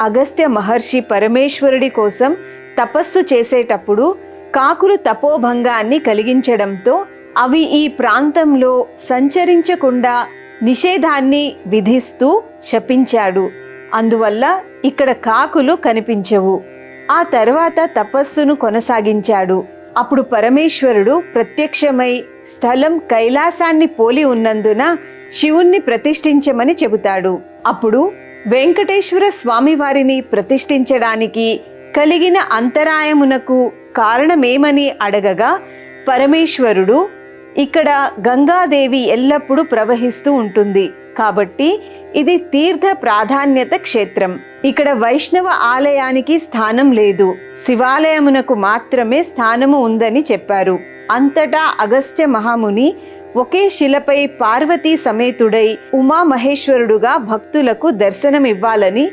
అగస్త్య మహర్షి పరమేశ్వరుడి కోసం తపస్సు చేసేటప్పుడు కాకులు తపోభంగాన్ని కలిగించడంతో అవి ఈ ప్రాంతంలో సంచరించకుండా నిషేధాన్ని విధిస్తూ శపించాడు. అందువల్ల ఇక్కడ కాకులు కనిపించవు. ఆ తర్వాత తపస్సును కొనసాగించాడు. అప్పుడు పరమేశ్వరుడు ప్రత్యక్షమై స్థలం కైలాసాన్ని పోలి ఉన్నందున శివుణ్ణి ప్రతిష్ఠించమని చెబుతాడు. అప్పుడు వెంకటేశ్వర స్వామివారిని ప్రతిష్ఠించడానికి కలిగిన అంతరాయమునకు కారణమేమని అడగగా పరమేశ్వరుడు, ఇక్కడ గంగాదేవి ఎల్లప్పుడూ ప్రవహిస్తూ ఉంటుంది కాబట్టి ఇది తీర్థ ప్రాధాన్యత క్షేత్రం. ఇక్కడ వైష్ణవ ఆలయానికి స్థానం లేదు, శివాలయమునకు మాత్రమే స్థానము ఉందని చెప్పారు. అంతటా అగస్త్య మహాముని ఒకే శిలపై పార్వతీ సమేతుడై ఉమామహేశ్వరుడుగా భక్తులకు దర్శనమివ్వాలని